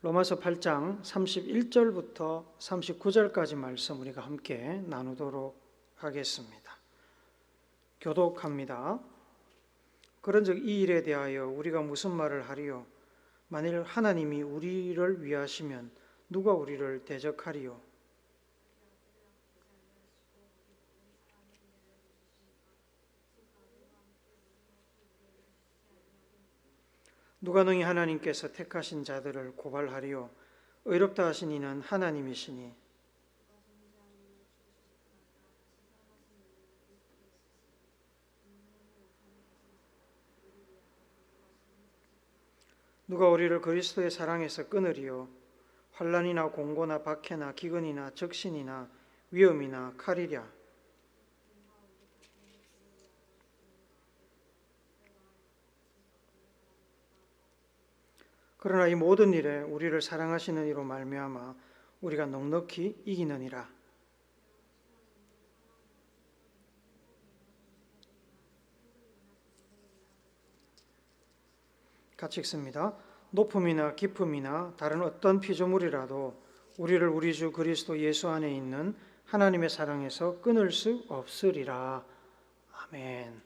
로마서 8장 31절부터 39절까지 말씀 우리가 함께 나누도록 하겠습니다. 교독합니다. 그런즉 이 일에 대하여 우리가 무슨 말을 하리요? 만일 하나님이 우리를 위하시면 누가 우리를 대적하리요? 누가 능히 하나님께서 택하신 자들을 고발하리요? 의롭다 하신 이는 하나님이시니 누가 우리를 그리스도의 사랑에서 끊으리요? 환난이나 공고나 박해나 기근이나 적신이나 위험이나 칼이랴. 그러나 이 모든 일에 우리를 사랑하시는 이로 말미암아 우리가 넉넉히 이기느니라. 같이 읽습니다. 높음이나 깊음이나 다른 어떤 피조물이라도 우리를 우리 주 그리스도 예수 안에 있는 하나님의 사랑에서 끊을 수 없으리라. 아멘.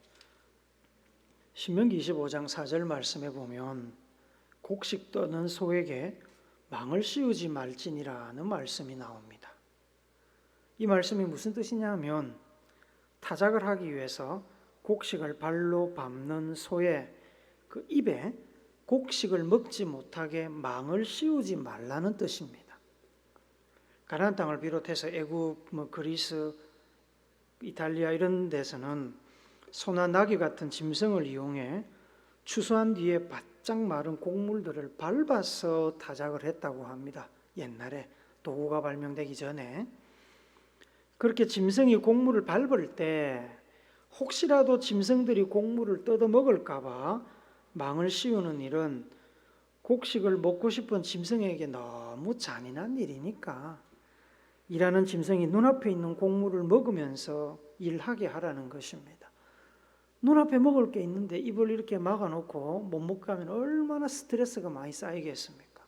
신명기 25장 4절 말씀에 보면 곡식 떠는 소에게 망을 씌우지 말지니라는 말씀이 나옵니다. 이 말씀이 무슨 뜻이냐면 타작을 하기 위해서 곡식을 발로 밟는 소의 그 입에 곡식을 먹지 못하게 망을 씌우지 말라는 뜻입니다. 가나안 땅을 비롯해서 애굽, 그리스, 이탈리아 이런 데서는 소나 나귀 같은 짐승을 이용해 추수한 뒤에 바짝 마른 곡물들을 밟아서 타작을 했다고 합니다. 옛날에 도구가 발명되기 전에. 그렇게 짐승이 곡물을 밟을 때 혹시라도 짐승들이 곡물을 뜯어 먹을까 봐 망을 씌우는 일은 곡식을 먹고 싶은 짐승에게 너무 잔인한 일이니까 일하는 짐승이 눈앞에 있는 곡물을 먹으면서 일하게 하라는 것입니다. 눈앞에 먹을 게 있는데 입을 이렇게 막아놓고 못 먹게 하면 얼마나 스트레스가 많이 쌓이겠습니까?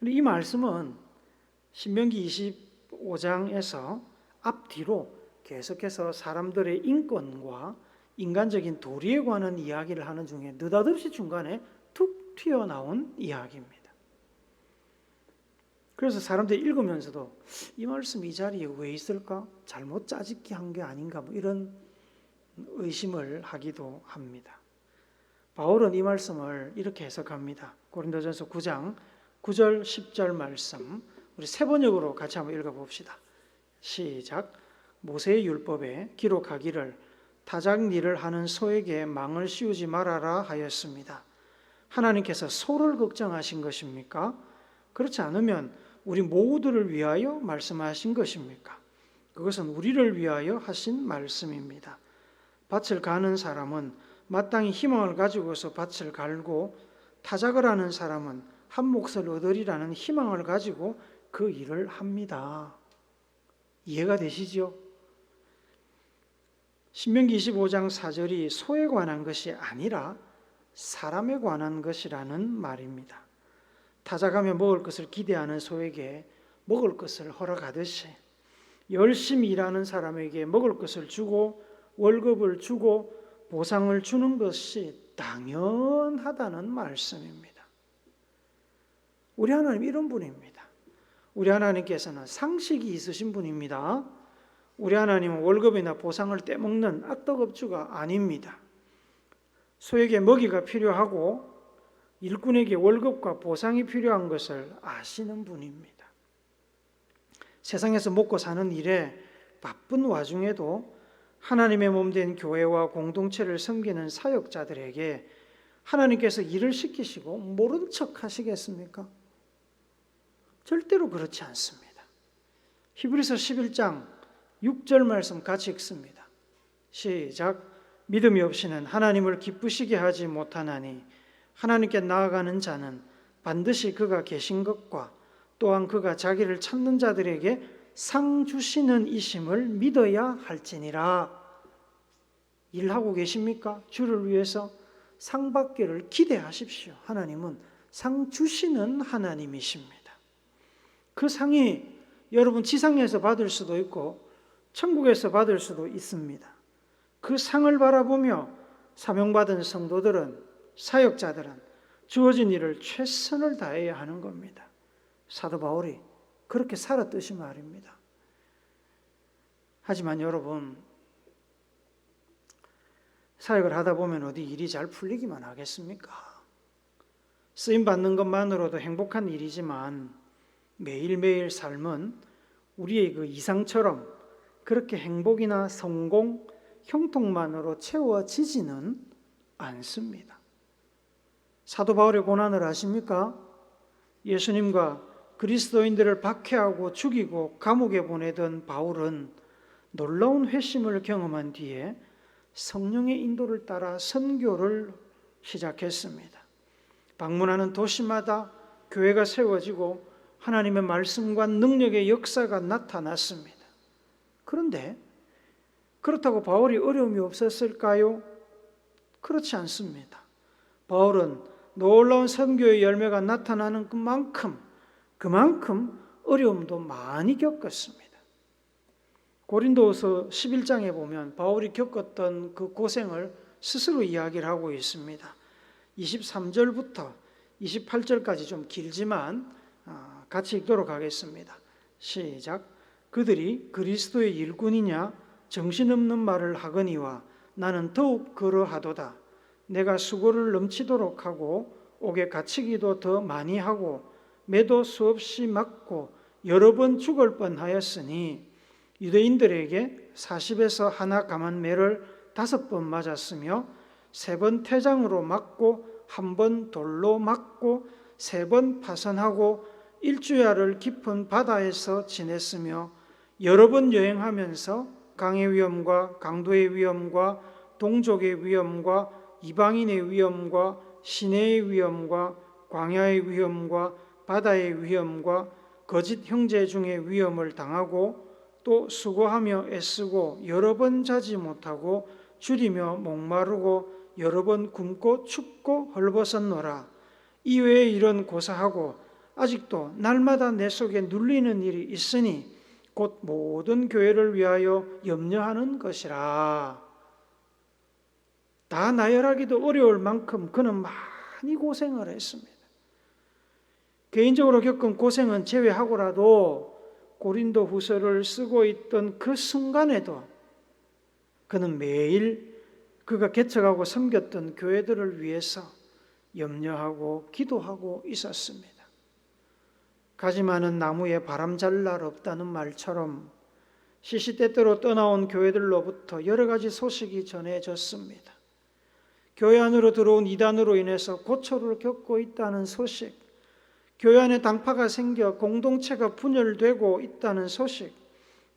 이 말씀은 신명기 25장에서 앞뒤로 계속해서 사람들의 인권과 인간적인 도리에 관한 이야기를 하는 중에 느닷없이 중간에 툭 튀어나온 이야기입니다. 그래서 사람들이 읽으면서도 이 말씀 이 자리에 왜 있을까? 잘못 짜집기 한 게 아닌가? 이런 의심을 하기도 합니다. 바울은 이 말씀을 이렇게 해석합니다. 고린도전서 9장 9절 10절 말씀 우리 세 번역으로 같이 한번 읽어봅시다. 시작. 모세의 율법에 기록하기를 타작 일을 하는 소에게 망을 씌우지 말아라 하였습니다. 하나님께서 소를 걱정하신 것입니까? 그렇지 않으면 우리 모두를 위하여 말씀하신 것입니까? 그것은 우리를 위하여 하신 말씀입니다. 밭을 가는 사람은 마땅히 희망을 가지고서 밭을 갈고 타작을 하는 사람은 한 몫을 얻으리라는 희망을 가지고 그 일을 합니다. 이해가 되시죠? 신명기 25장 4절이 소에 관한 것이 아니라 사람에 관한 것이라는 말입니다. 타작하며 먹을 것을 기대하는 소에게 먹을 것을 허락하듯이 열심히 일하는 사람에게 먹을 것을 주고 월급을 주고 보상을 주는 것이 당연하다는 말씀입니다. 우리 하나님 이런 분입니다. 우리 하나님께서는 상식이 있으신 분입니다. 우리 하나님은 월급이나 보상을 떼먹는 악덕업주가 아닙니다. 소에게 먹이가 필요하고 일꾼에게 월급과 보상이 필요한 것을 아시는 분입니다. 세상에서 먹고 사는 일에 바쁜 와중에도 하나님의 몸된 교회와 공동체를 섬기는 사역자들에게 하나님께서 일을 시키시고 모른 척 하시겠습니까? 절대로 그렇지 않습니다. 히브리서 11장 6절 말씀 같이 읽습니다. 시작. 믿음이 없이는 하나님을 기쁘시게 하지 못하나니 하나님께 나아가는 자는 반드시 그가 계신 것과 또한 그가 자기를 찾는 자들에게 상 주시는 이심을 믿어야 할지니라. 일하고 계십니까? 주를 위해서 상 받기를 기대하십시오. 하나님은 상 주시는 하나님이십니다. 그 상이 여러분 지상에서 받을 수도 있고 천국에서 받을 수도 있습니다. 그 상을 바라보며 사명받은 성도들은, 사역자들은 주어진 일을 최선을 다해야 하는 겁니다. 사도 바울이 그렇게 살았듯이 말입니다. 하지만 여러분, 사역을 하다 보면 어디 일이 잘 풀리기만 하겠습니까? 쓰임 받는 것만으로도 행복한 일이지만 매일매일 삶은 우리의 그 이상처럼 그렇게 행복이나 성공, 형통만으로 채워지지는 않습니다. 사도 바울의 고난을 아십니까? 예수님과 그리스도인들을 박해하고 죽이고 감옥에 보내던 바울은 놀라운 회심을 경험한 뒤에 성령의 인도를 따라 선교를 시작했습니다. 방문하는 도시마다 교회가 세워지고 하나님의 말씀과 능력의 역사가 나타났습니다. 그런데 그렇다고 바울이 어려움이 없었을까요? 그렇지 않습니다. 바울은 놀라운 선교의 열매가 나타나는 그만큼 어려움도 많이 겪었습니다. 고린도후서 11장에 보면 바울이 겪었던 그 고생을 스스로 이야기를 하고 있습니다. 23절부터 28절까지 좀 길지만 같이 읽도록 하겠습니다. 시작. 그들이 그리스도의 일꾼이냐 정신없는 말을 하거니와 나는 더욱 그러하도다. 내가 수고를 넘치도록 하고 옥에 갇히기도 더 많이 하고 매도 수없이 맞고 여러 번 죽을 뻔하였으니 유대인들에게 40에서 하나 감한 매를 5번 맞았으며 3번 태장으로 맞고 1번 돌로 맞고 3번 파선하고 일주야를 깊은 바다에서 지냈으며 여러 번 여행하면서 강의 위험과 강도의 위험과 동족의 위험과 이방인의 위험과 시내의 위험과 광야의 위험과 바다의 위험과 거짓 형제 중의 위험을 당하고 또 수고하며 애쓰고 여러 번 자지 못하고 줄이며 목마르고 여러 번 굶고 춥고 헐벗었노라. 이외에 이런 고사하고 아직도 날마다 내 속에 눌리는 일이 있으니 곧 모든 교회를 위하여 염려하는 것이라. 다 나열하기도 어려울 만큼 그는 많이 고생을 했습니다. 개인적으로 겪은 고생은 제외하고라도 고린도 후서를 쓰고 있던 그 순간에도 그는 매일 그가 개척하고 섬겼던 교회들을 위해서 염려하고 기도하고 있었습니다. 가지 많은 나무에 바람 잘 날 없다는 말처럼 시시때때로 떠나온 교회들로부터 여러 가지 소식이 전해졌습니다. 교회 안으로 들어온 이단으로 인해서 고초를 겪고 있다는 소식, 교회 안에 당파가 생겨 공동체가 분열되고 있다는 소식,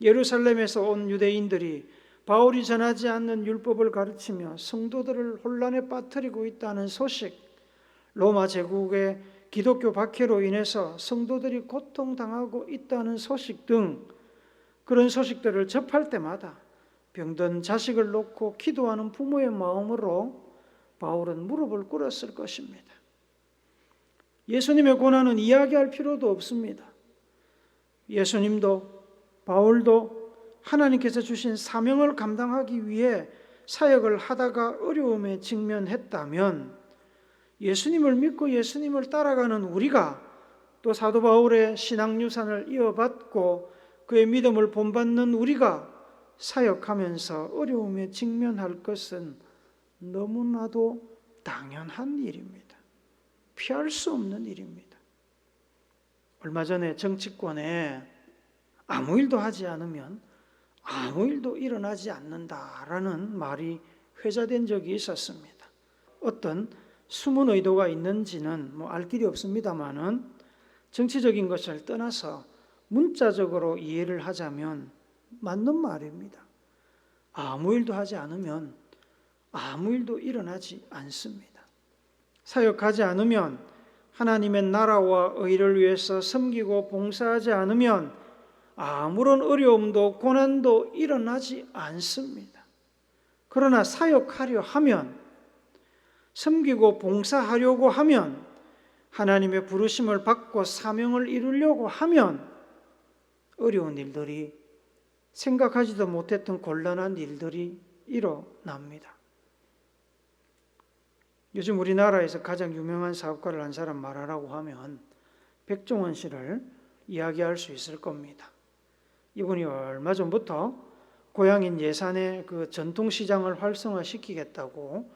예루살렘에서 온 유대인들이 바울이 전하지 않는 율법을 가르치며 성도들을 혼란에 빠뜨리고 있다는 소식, 로마 제국의 기독교 박해로 인해서 성도들이 고통당하고 있다는 소식 등 그런 소식들을 접할 때마다 병든 자식을 놓고 기도하는 부모의 마음으로 바울은 무릎을 꿇었을 것입니다. 예수님의 고난은 이야기할 필요도 없습니다. 예수님도 바울도 하나님께서 주신 사명을 감당하기 위해 사역을 하다가 어려움에 직면했다면 예수님을 믿고 예수님을 따라가는 우리가 또 사도 바울의 신앙 유산을 이어받고 그의 믿음을 본받는 우리가 사역하면서 어려움에 직면할 것은 너무나도 당연한 일입니다. 피할 수 없는 일입니다. 얼마 전에 정치권에 아무 일도 하지 않으면 아무 일도 일어나지 않는다라는 말이 회자된 적이 있었습니다. 어떤 숨은 의도가 있는지는 알 길이 없습니다만은 정치적인 것을 떠나서 문자적으로 이해를 하자면 맞는 말입니다. 아무 일도 하지 않으면 아무 일도 일어나지 않습니다. 사역하지 않으면 하나님의 나라와 의를 위해서 섬기고 봉사하지 않으면 아무런 어려움도 고난도 일어나지 않습니다. 그러나 사역하려 하면 섬기고 봉사하려고 하면 하나님의 부르심을 받고 사명을 이루려고 하면 어려운 일들이, 생각하지도 못했던 곤란한 일들이 일어납니다. 요즘 우리나라에서 가장 유명한 사업가를 한 사람 말하라고 하면 백종원 씨를 이야기할 수 있을 겁니다. 이분이 얼마 전부터 고향인 예산의 그 전통시장을 활성화시키겠다고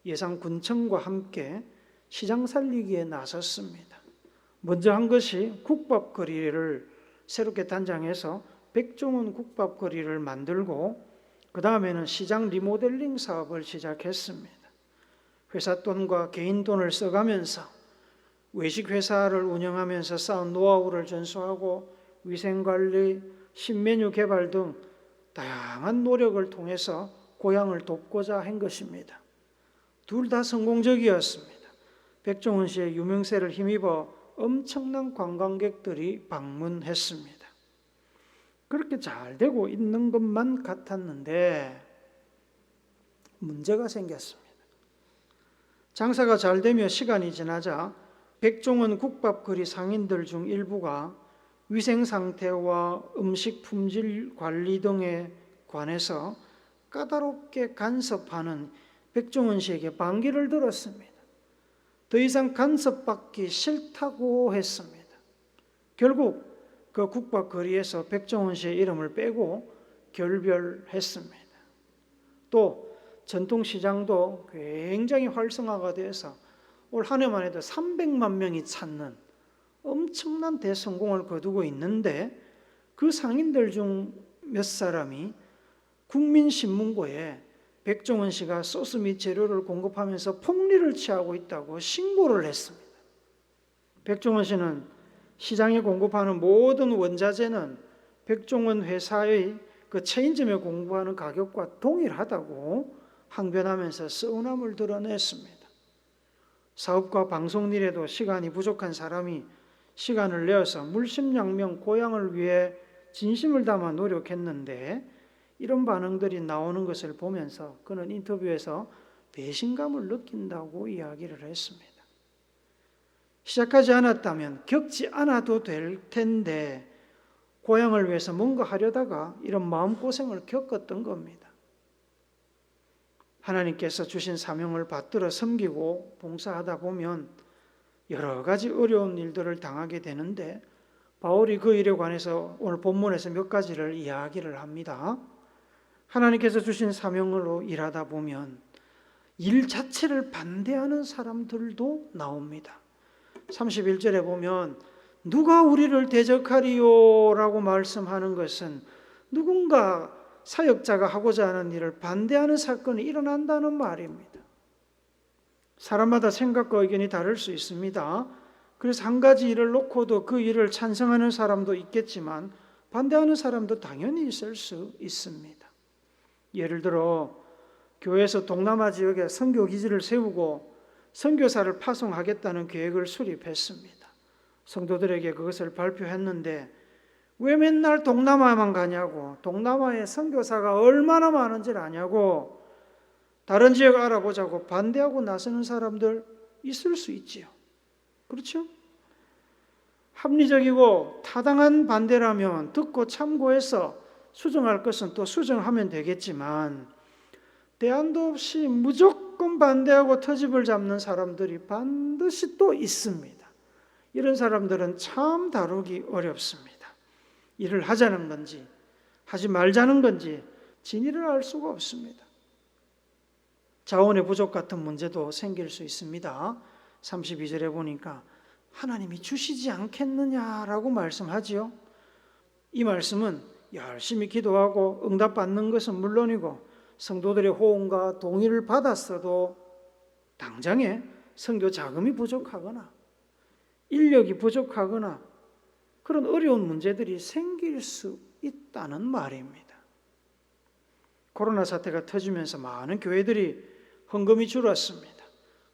예산군청과 함께 시장 살리기에 나섰습니다. 먼저 한 것이 국밥거리를 새롭게 단장해서 백종원 국밥거리를 만들고, 그 다음에는 시장 리모델링 사업을 시작했습니다. 회사 돈과 개인 돈을 써가면서 외식회사를 운영하면서 쌓은 노하우를 전수하고 위생관리, 신메뉴 개발 등 다양한 노력을 통해서 고향을 돕고자 한 것입니다. 둘 다 성공적이었습니다. 백종원 씨의 유명세를 힘입어 엄청난 관광객들이 방문했습니다. 그렇게 잘 되고 있는 것만 같았는데 문제가 생겼습니다. 장사가 잘 되며 시간이 지나자 백종원 국밥거리 상인들 중 일부가 위생 상태와 음식 품질 관리 등에 관해서 까다롭게 간섭하는 백종원 씨에게 반기를 들었습니다. 더 이상 간섭받기 싫다고 했습니다. 결국 그 국밥거리에서 백종원 씨의 이름을 빼고 결별했습니다. 또 전통시장도 굉장히 활성화가 돼서 올 한 해만 해도 300만 명이 찾는 엄청난 대성공을 거두고 있는데, 그 상인들 중 몇 사람이 국민신문고에 백종원 씨가 소스 및 재료를 공급하면서 폭리를 취하고 있다고 신고를 했습니다. 백종원 씨는 시장에 공급하는 모든 원자재는 백종원 회사의 그 체인점에 공급하는 가격과 동일하다고 항변하면서 서운함을 드러냈습니다. 사업과 방송 일에도 시간이 부족한 사람이 시간을 내어서 물심양면 고향을 위해 진심을 담아 노력했는데 이런 반응들이 나오는 것을 보면서 그는 인터뷰에서 배신감을 느낀다고 이야기를 했습니다. 시작하지 않았다면 겪지 않아도 될 텐데 고향을 위해서 뭔가 하려다가 이런 마음고생을 겪었던 겁니다. 하나님께서 주신 사명을 받들어 섬기고 봉사하다 보면 여러 가지 어려운 일들을 당하게 되는데, 바울이 그 일에 관해서 오늘 본문에서 몇 가지를 이야기를 합니다. 하나님께서 주신 사명으로 일하다 보면 일 자체를 반대하는 사람들도 나옵니다. 31절에 보면 누가 우리를 대적하리요? 라고 말씀하는 것은 누군가 사역자가 하고자 하는 일을 반대하는 사건이 일어난다는 말입니다. 사람마다 생각과 의견이 다를 수 있습니다. 그래서 한 가지 일을 놓고도 그 일을 찬성하는 사람도 있겠지만 반대하는 사람도 당연히 있을 수 있습니다. 예를 들어 교회에서 동남아 지역에 선교기지를 세우고 선교사를 파송하겠다는 계획을 수립했습니다. 성도들에게 그것을 발표했는데 왜 맨날 동남아만 가냐고, 동남아에 선교사가 얼마나 많은지를 아냐고, 다른 지역 알아보자고 반대하고 나서는 사람들 있을 수 있지요. 그렇죠? 합리적이고 타당한 반대라면 듣고 참고해서 수정할 것은 또 수정하면 되겠지만 대안도 없이 무조건 반대하고 터집을 잡는 사람들이 반드시 또 있습니다. 이런 사람들은 참 다루기 어렵습니다. 일을 하자는 건지 하지 말자는 건지 진위를 알 수가 없습니다. 자원의 부족 같은 문제도 생길 수 있습니다. 32절에 보니까 하나님이 주시지 않겠느냐라고 말씀하지요. 이 말씀은 열심히 기도하고 응답받는 것은 물론이고 성도들의 호응과 동의를 받았어도 당장에 선교 자금이 부족하거나 인력이 부족하거나 그런 어려운 문제들이 생길 수 있다는 말입니다. 코로나 사태가 터지면서 많은 교회들이 헌금이 줄었습니다.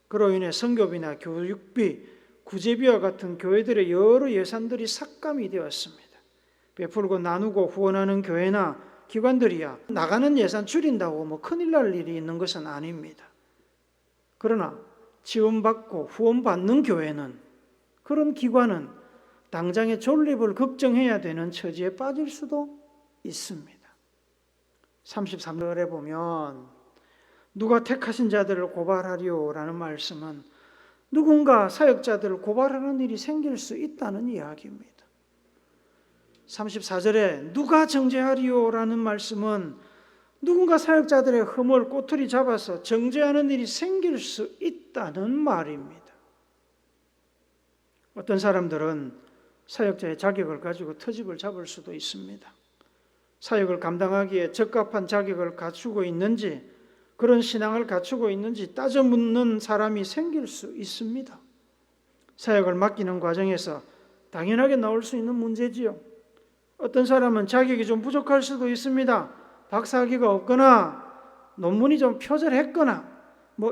그로 인해 선교비나 교육비, 구제비와 같은 교회들의 여러 예산들이 삭감이 되었습니다. 베풀고 나누고 후원하는 교회나 기관들이야 나가는 예산 줄인다고 뭐 큰일 날 일이 있는 것은 아닙니다. 그러나 지원받고 후원받는 교회는 그런 기관은 당장의 존립을 걱정해야 되는 처지에 빠질 수도 있습니다. 33절에 보면 누가 택하신 자들을 고발하리오라는 말씀은 누군가 사역자들을 고발하는 일이 생길 수 있다는 이야기입니다. 34절에 누가 정죄하리오라는 말씀은 누군가 사역자들의 흠을 꼬투리 잡아서 정죄하는 일이 생길 수 있다는 말입니다. 어떤 사람들은 사역자의 자격을 가지고 터집을 잡을 수도 있습니다. 사역을 감당하기에 적합한 자격을 갖추고 있는지, 그런 신앙을 갖추고 있는지 따져 묻는 사람이 생길 수 있습니다. 사역을 맡기는 과정에서 당연하게 나올 수 있는 문제지요. 어떤 사람은 자격이 좀 부족할 수도 있습니다. 박사학위가 없거나 논문이 좀 표절했거나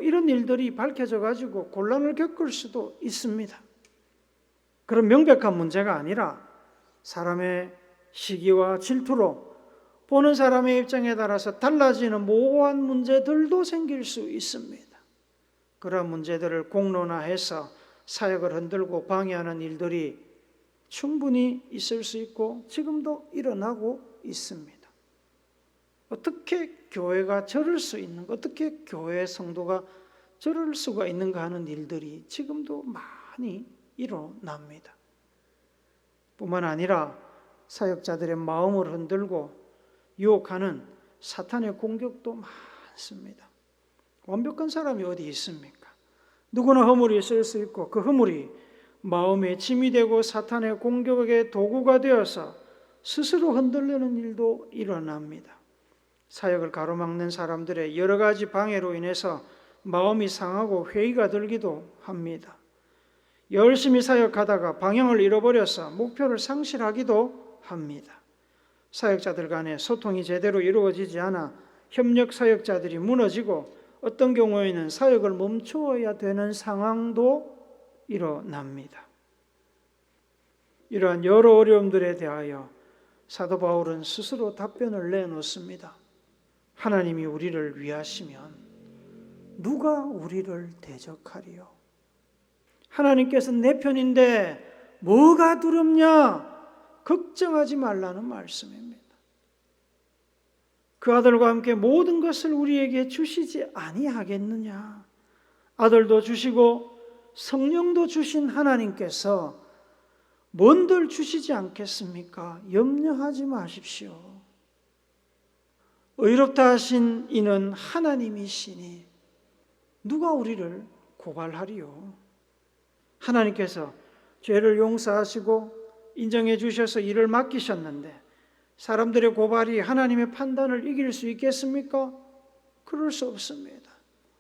이런 일들이 밝혀져 가지고 곤란을 겪을 수도 있습니다. 그런 명백한 문제가 아니라 사람의 시기와 질투로 보는 사람의 입장에 따라서 달라지는 모호한 문제들도 생길 수 있습니다. 그런 문제들을 공론화해서 사역을 흔들고 방해하는 일들이 충분히 있을 수 있고 지금도 일어나고 있습니다. 어떻게 교회가 저럴 수 있는가, 어떻게 교회 성도가 저럴 수가 있는가 하는 일들이 지금도 많이 일어납니다. 뿐만 아니라 사역자들의 마음을 흔들고 유혹하는 사탄의 공격도 많습니다. 완벽한 사람이 어디 있습니까? 누구나 허물이 있을 수 있고 그 허물이 마음에 짐이 되고 사탄의 공격의 도구가 되어서 스스로 흔들리는 일도 일어납니다. 사역을 가로막는 사람들의 여러 가지 방해로 인해서 마음이 상하고 회의가 들기도 합니다. 열심히 사역하다가 방향을 잃어버려서 목표를 상실하기도 합니다. 사역자들 간에 소통이 제대로 이루어지지 않아 협력 사역자들이 무너지고 어떤 경우에는 사역을 멈추어야 되는 상황도 일어납니다. 이러한 여러 어려움들에 대하여 사도 바울은 스스로 답변을 내놓습니다. 하나님이 우리를 위하시면 누가 우리를 대적하리요? 하나님께서 내 편인데 뭐가 두렵냐? 걱정하지 말라는 말씀입니다. 그 아들과 함께 모든 것을 우리에게 주시지 아니하겠느냐? 아들도 주시고 성령도 주신 하나님께서 뭔들 주시지 않겠습니까? 염려하지 마십시오. 의롭다 하신 이는 하나님이시니 누가 우리를 고발하리요? 하나님께서 죄를 용서하시고 인정해 주셔서 일을 맡기셨는데 사람들의 고발이 하나님의 판단을 이길 수 있겠습니까? 그럴 수 없습니다.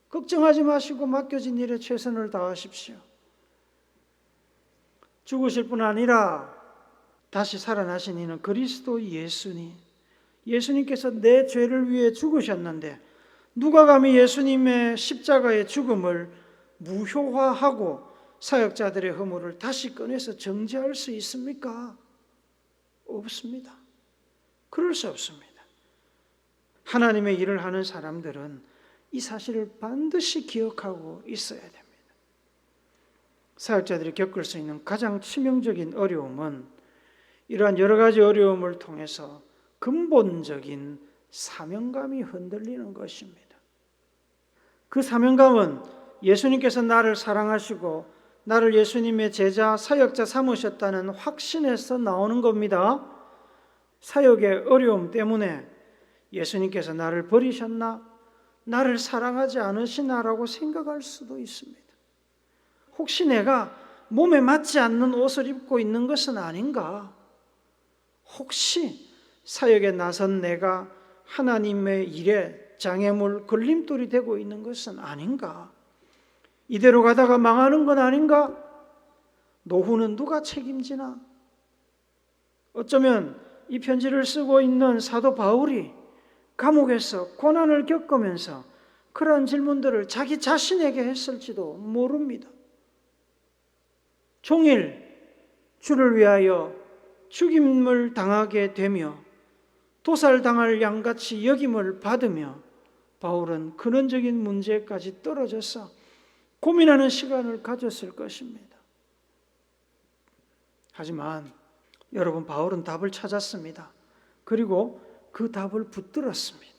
걱정하지 마시고 맡겨진 일에 최선을 다하십시오. 죽으실 뿐 아니라 다시 살아나신 이는 그리스도 예수니, 예수님께서 내 죄를 위해 죽으셨는데 누가 감히 예수님의 십자가의 죽음을 무효화하고 사역자들의 허물을 다시 꺼내서 정죄할 수 있습니까? 없습니다. 그럴 수 없습니다. 하나님의 일을 하는 사람들은 이 사실을 반드시 기억하고 있어야 됩니다. 사역자들이 겪을 수 있는 가장 치명적인 어려움은 이러한 여러 가지 어려움을 통해서 근본적인 사명감이 흔들리는 것입니다. 그 사명감은 예수님께서 나를 사랑하시고 나를 예수님의 제자, 사역자 삼으셨다는 확신에서 나오는 겁니다. 사역의 어려움 때문에 예수님께서 나를 버리셨나? 나를 사랑하지 않으시나라고 생각할 수도 있습니다. 혹시 내가 몸에 맞지 않는 옷을 입고 있는 것은 아닌가? 혹시 사역에 나선 내가 하나님의 일에 장애물, 걸림돌이 되고 있는 것은 아닌가? 이대로 가다가 망하는 건 아닌가? 노후는 누가 책임지나? 어쩌면 이 편지를 쓰고 있는 사도 바울이 감옥에서 고난을 겪으면서 그러한 질문들을 자기 자신에게 했을지도 모릅니다. 종일 주를 위하여 죽임을 당하게 되며 도살당할 양같이 여김을 받으며 바울은 근원적인 문제까지 떨어져서 고민하는 시간을 가졌을 것입니다. 하지만 여러분, 바울은 답을 찾았습니다. 그리고 그 답을 붙들었습니다.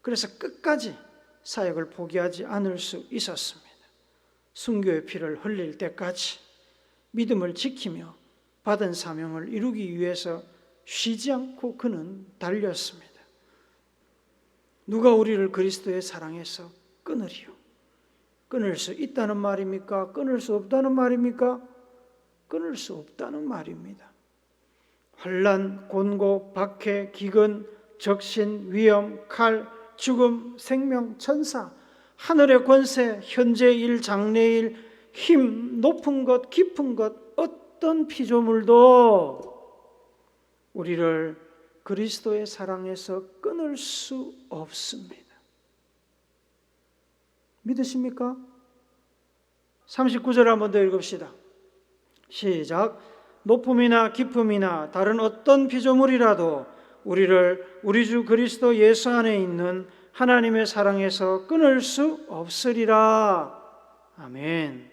그래서 끝까지 사역을 포기하지 않을 수 있었습니다. 순교의 피를 흘릴 때까지 믿음을 지키며 받은 사명을 이루기 위해서 쉬지 않고 그는 달렸습니다. 누가 우리를 그리스도의 사랑에서 끊으리요? 끊을 수 있다는 말입니까? 끊을 수 없다는 말입니까? 끊을 수 없다는 말입니다. 환난, 곤고, 박해, 기근, 적신, 위험, 칼, 죽음, 생명, 천사, 하늘의 권세, 현재 일, 장래일, 힘, 높은 것, 깊은 것, 어떤 피조물도 우리를 그리스도의 사랑에서 끊을 수 없습니다. 믿으십니까? 39절 한번 더 읽읍시다. 시작. 높음이나 깊음이나 다른 어떤 피조물이라도 우리를 우리 주 그리스도 예수 안에 있는 하나님의 사랑에서 끊을 수 없으리라. 아멘.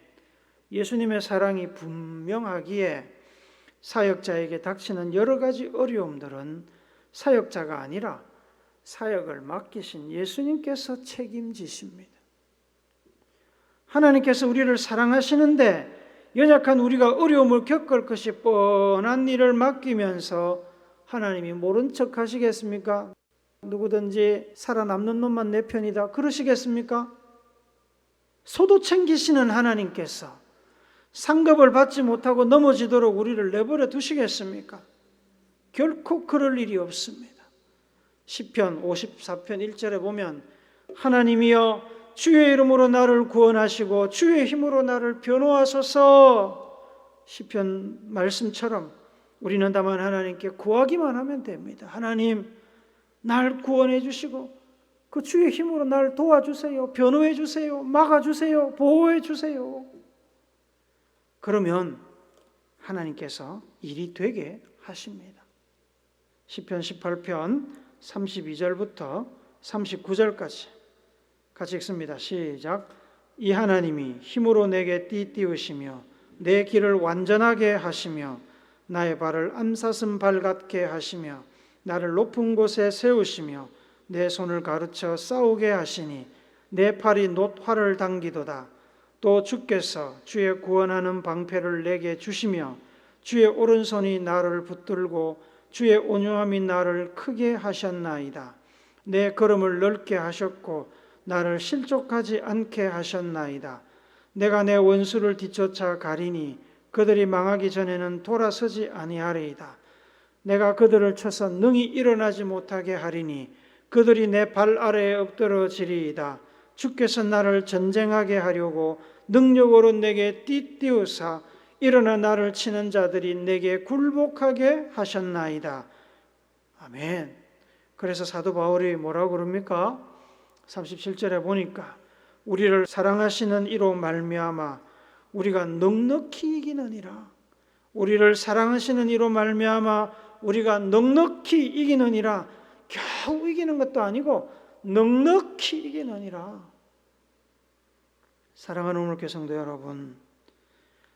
예수님의 사랑이 분명하기에 사역자에게 닥치는 여러 가지 어려움들은 사역자가 아니라 사역을 맡기신 예수님께서 책임지십니다. 하나님께서 우리를 사랑하시는데 연약한 우리가 어려움을 겪을 것이 뻔한 일을 맡기면서 하나님이 모른 척 하시겠습니까? 누구든지 살아남는 놈만 내 편이다 그러시겠습니까? 소도 챙기시는 하나님께서 상급을 받지 못하고 넘어지도록 우리를 내버려 두시겠습니까? 결코 그럴 일이 없습니다. 시편 54편 1절에 보면 하나님이여 주의 이름으로 나를 구원하시고 주의 힘으로 나를 변호하소서. 시편 말씀처럼 우리는 다만 하나님께 구하기만 하면 됩니다. 하나님, 날 구원해 주시고 그 주의 힘으로 날 도와주세요. 변호해 주세요. 막아주세요. 보호해 주세요. 그러면 하나님께서 일이 되게 하십니다. 시편 18편 32절부터 39절까지 같이 읽습니다. 시작. 이 하나님이 힘으로 내게 띠띠우시며 내 길을 완전하게 하시며 나의 발을 암사슴 발 같게 하시며 나를 높은 곳에 세우시며 내 손을 가르쳐 싸우게 하시니 내 팔이 놋활을 당기도다. 또 주께서 주의 구원하는 방패를 내게 주시며 주의 오른손이 나를 붙들고 주의 온유함이 나를 크게 하셨나이다. 내 걸음을 넓게 하셨고 나를 실족하지 않게 하셨나이다. 내가 내 원수를 뒤쫓아 가리니 그들이 망하기 전에는 돌아서지 아니하리이다. 내가 그들을 쳐서 능히 일어나지 못하게 하리니 그들이 내 발 아래에 엎드러지리이다. 주께서 나를 전쟁하게 하려고 능력으로 내게 띠띠우사 일어나 나를 치는 자들이 내게 굴복하게 하셨나이다. 아멘. 그래서 사도 바울이 뭐라고 그럽니까? 37절에 보니까 우리를 사랑하시는 이로 말미암아 우리가 넉넉히 이기느니라. 우리를 사랑하시는 이로 말미암아 우리가 넉넉히 이기느니라. 겨우 이기는 것도 아니고 넉넉히 이기느니라. 사랑하는 오늘교 성도 여러분,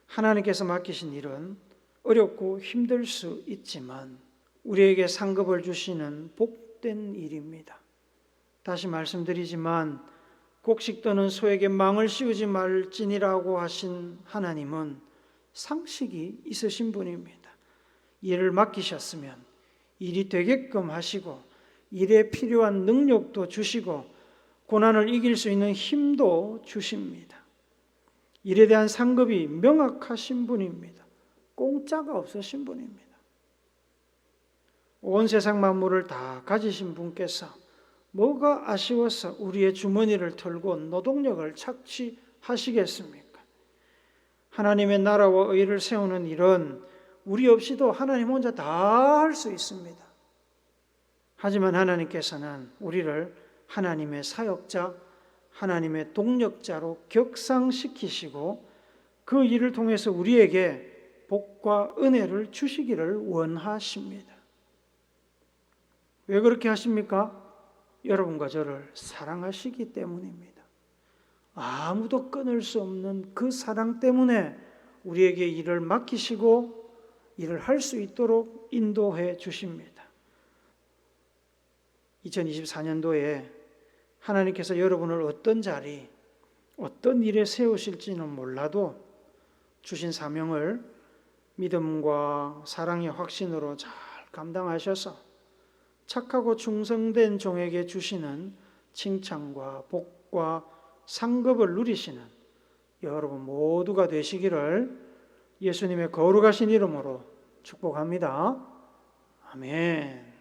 하나님께서 맡기신 일은 어렵고 힘들 수 있지만 우리에게 상급을 주시는 복된 일입니다. 다시 말씀드리지만 곡식 떠는 소에게 망을 씌우지 말지니라고 하신 하나님은 상식이 있으신 분입니다. 일을 맡기셨으면 일이 되게끔 하시고 일에 필요한 능력도 주시고 고난을 이길 수 있는 힘도 주십니다. 일에 대한 상급이 명확하신 분입니다. 공짜가 없으신 분입니다. 온 세상 만물을 다 가지신 분께서 뭐가 아쉬워서 우리의 주머니를 털고 노동력을 착취하시겠습니까? 하나님의 나라와 의를 세우는 일은 우리 없이도 하나님 혼자 다 할 수 있습니다. 하지만 하나님께서는 우리를 하나님의 사역자, 하나님의 동력자로 격상시키시고 그 일을 통해서 우리에게 복과 은혜를 주시기를 원하십니다. 왜 그렇게 하십니까? 여러분과 저를 사랑하시기 때문입니다. 아무도 끊을 수 없는 그 사랑 때문에 우리에게 일을 맡기시고 일을 할 수 있도록 인도해 주십니다. 2024년도에 하나님께서 여러분을 어떤 자리, 어떤 일에 세우실지는 몰라도 주신 사명을 믿음과 사랑의 확신으로 잘 감당하셔서 착하고 충성된 종에게 주시는 칭찬과 복과 상급을 누리시는 여러분 모두가 되시기를 예수님의 거룩하신 이름으로 축복합니다. 아멘.